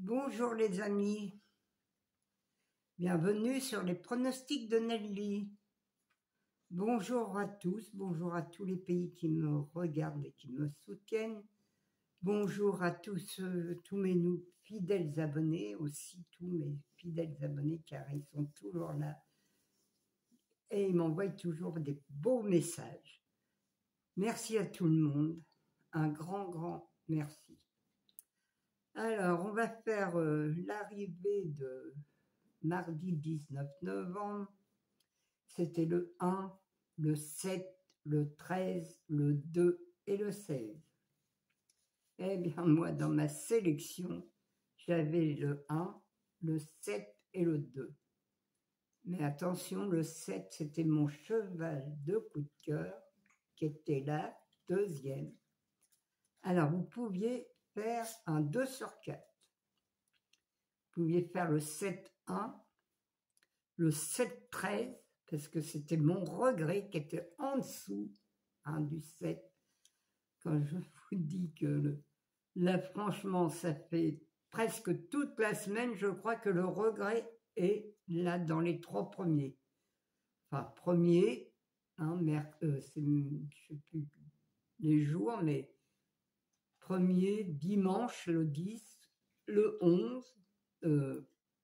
Bonjour les amis, bienvenue sur les pronostics de Nelly. Bonjour à tous, bonjour à tous les pays qui me regardent et qui me soutiennent. Bonjour à tous mes fidèles abonnés, aussi tous mes fidèles abonnés car ils sont toujours là et ils m'envoient toujours des beaux messages. Merci à tout le monde, un grand merci. Alors, on va faire l'arrivée de mardi 19 novembre. C'était le 1, le 7, le 13, le 2 et le 16. Eh bien, moi, dans ma sélection, j'avais le 1, le 7 et le 2. Mais attention, le 7, c'était mon cheval de coup de cœur, qui était la deuxième. Alors, vous pouviez faire un 2 sur 4. Vous pouviez faire le 7-1, le 7-13, parce que c'était mon regret qui était en dessous du 7. Quand je vous dis que là, franchement, ça fait presque toute la semaine, je crois que le regret est là dans les 3 premiers. Enfin, premier, je sais plus les jours, mais premier, dimanche, le 10, le 11,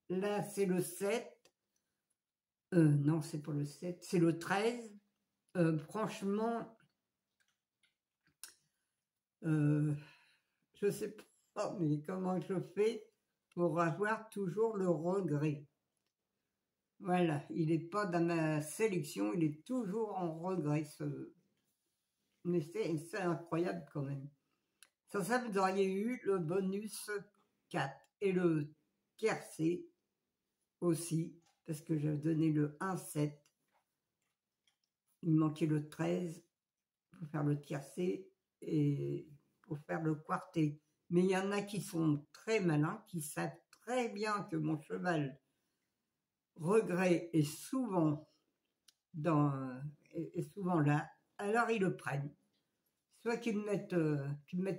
là c'est le 7, non c'est pas le 7, c'est le 13, franchement, je sais pas, mais comment je fais pour avoir toujours le regret. Voilà, il n'est pas dans ma sélection, il est toujours en regret. Mais c'est incroyable quand même. Ça, vous auriez eu le bonus 4 et le tiercé aussi, parce que j'avais donné le 1-7. Il manquait le 13 pour faire le tiercé et pour faire le quarté. Mais il y en a qui sont très malins, qui savent très bien que mon cheval regret est souvent là, alors ils le prennent. Soit qu'ils mettent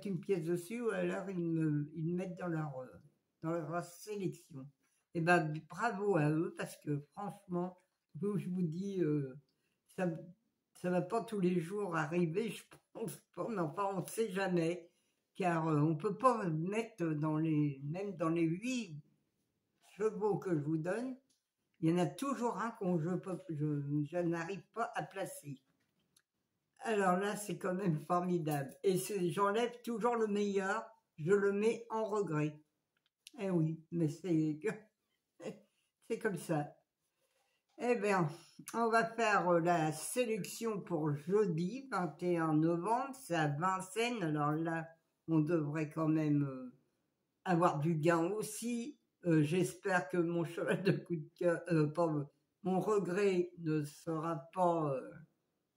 une pièce dessus, ou alors ils me mettent dans leur sélection. Et ben bravo à eux, parce que franchement, je vous dis, ça va pas tous les jours arriver, je pense pas, mais enfin on ne sait jamais, car on peut pas mettre même dans les 8 chevaux que je vous donne, il y en a toujours un que je n'arrive pas à placer. Alors là, c'est quand même formidable. Et j'enlève toujours le meilleur, je le mets en regret. Eh oui, mais c'est comme ça. Eh bien, on va faire la sélection pour jeudi 21 novembre. C'est à Vincennes. Alors là, on devrait quand même avoir du gain aussi. J'espère que mon cheval de coup de cœur, mon regret ne sera pas...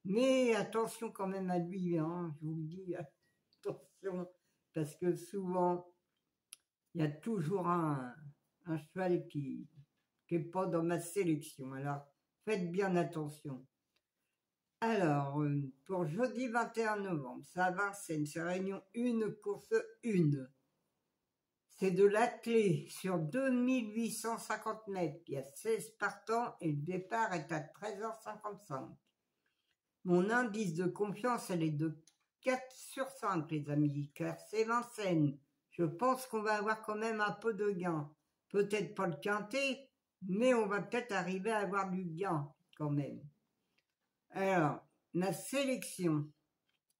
mais attention quand même à lui, hein, je vous le dis, attention, parce que souvent, il y a toujours un cheval qui n'est pas dans ma sélection. Alors, faites bien attention. Alors, pour jeudi 21 novembre, c'est à Vincennes, c'est réunion 1, course 1. C'est de l'attelé sur 2850 mètres. Il y a 16 partants et le départ est à 13h55. Mon indice de confiance, elle est de 4 sur 5, les amis, car c'est Vincennes. Je pense qu'on va avoir quand même un peu de gain. Peut-être pas le quintet, mais on va peut-être arriver à avoir du gain quand même. Alors, ma sélection,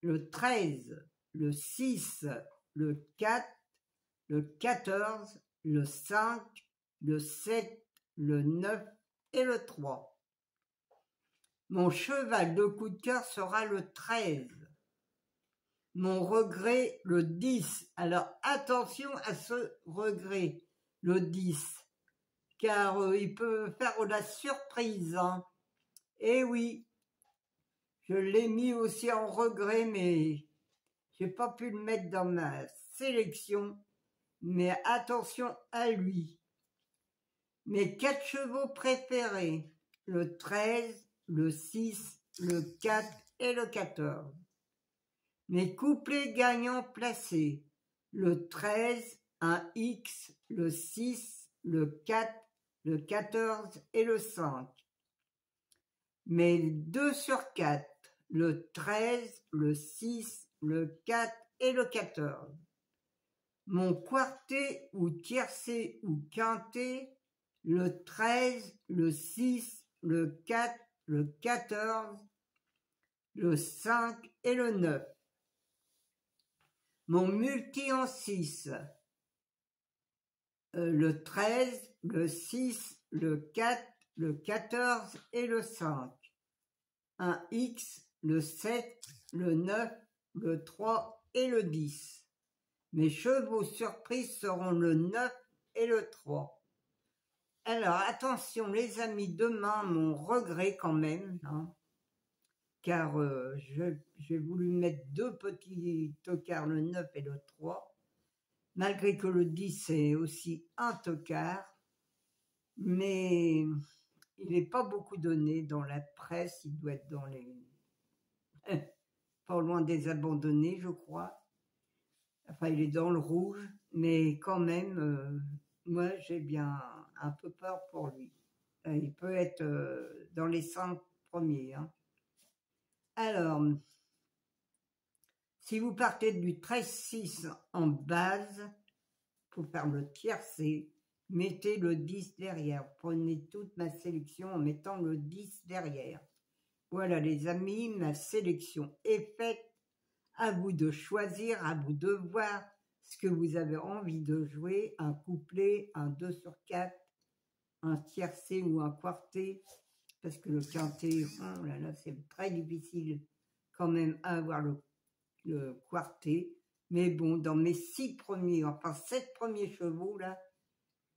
le 13, le 6, le 4, le 14, le 5, le 7, le 9 et le 3. Mon cheval de coup de cœur sera le 13. Mon regret, le 10. Alors attention à ce regret, le 10. Car il peut faire la surprise. Hein. Eh oui, je l'ai mis aussi en regret, mais j'ai pas pu le mettre dans ma sélection. Mais attention à lui. Mes 4 chevaux préférés, le 13, le 6, le 4 et le 14. Mes couplets gagnants placés, le 13, un X, le 6, le 4, le 14 et le 5. Mes 2 sur 4, le 13, le 6, le 4 et le 14. Mon quarté ou tiercé ou quinté, le 13, le 6, le 4, le 14, le 5 et le 9. Mon multi en 6, le 13, le 6, le 4, le 14 et le 5. Un X, le 7, le 9, le 3 et le 10. Mes chevaux surprises seront le 9 et le 3. Alors, attention les amis, demain, mon regret quand même, hein, car j'ai voulu mettre 2 petits tocards, le 9 et le 3, malgré que le 10 est aussi un tocard, mais il n'est pas beaucoup donné dans la presse, il doit être dans les... pas loin des abandonnés, je crois. Enfin, il est dans le rouge, mais quand même, moi, j'ai bien un peu peur pour lui. Il peut être dans les 5 premiers. Hein. Alors, si vous partez du 13-6 en base, pour faire le tiercé, mettez le 10 derrière. Prenez toute ma sélection en mettant le 10 derrière. Voilà les amis, ma sélection est faite. À vous de choisir, à vous de voir ce que vous avez envie de jouer, un couplet, un 2 sur 4, un tiercé ou un quarté, parce que le quinté, oh là là, c'est très difficile quand même à avoir le quarté. Mais bon, dans mes 6 premiers, enfin 7 premiers chevaux là,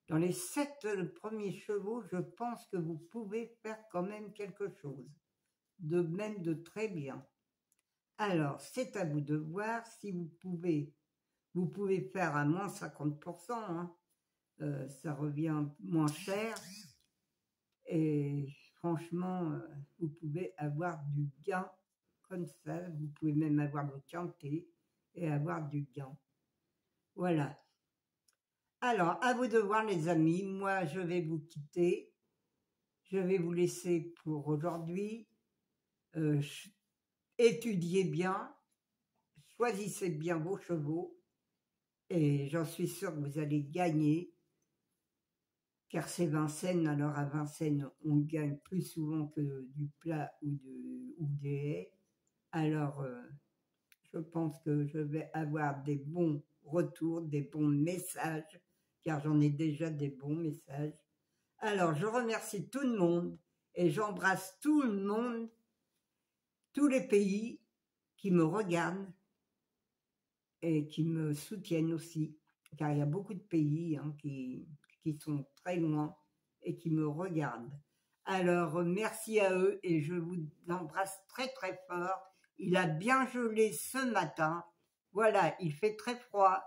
dans les 7 premiers chevaux, je pense que vous pouvez faire quand même quelque chose, de même de très bien. Alors, c'est à vous de voir si vous pouvez faire à moins 50%, hein, ça revient moins cher, et franchement, vous pouvez avoir du gain comme ça, vous pouvez même avoir le quinté et avoir du gain. Voilà. Alors, à vous de voir les amis, moi je vais vous quitter, je vais vous laisser pour aujourd'hui, étudiez bien, choisissez bien vos chevaux, et j'en suis sûre que vous allez gagner, car c'est Vincennes, alors à Vincennes, on gagne plus souvent que du plat ou des haies. Alors, je pense que je vais avoir des bons retours, des bons messages, car j'en ai déjà des bons messages. Alors, je remercie tout le monde et j'embrasse tout le monde, tous les pays qui me regardent et qui me soutiennent aussi, car il y a beaucoup de pays hein, qui sont très loin et qui me regardent. Alors, merci à eux et je vous embrasse très très fort. Il a bien gelé ce matin. Voilà, il fait très froid.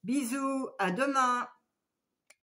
Bisous, à demain.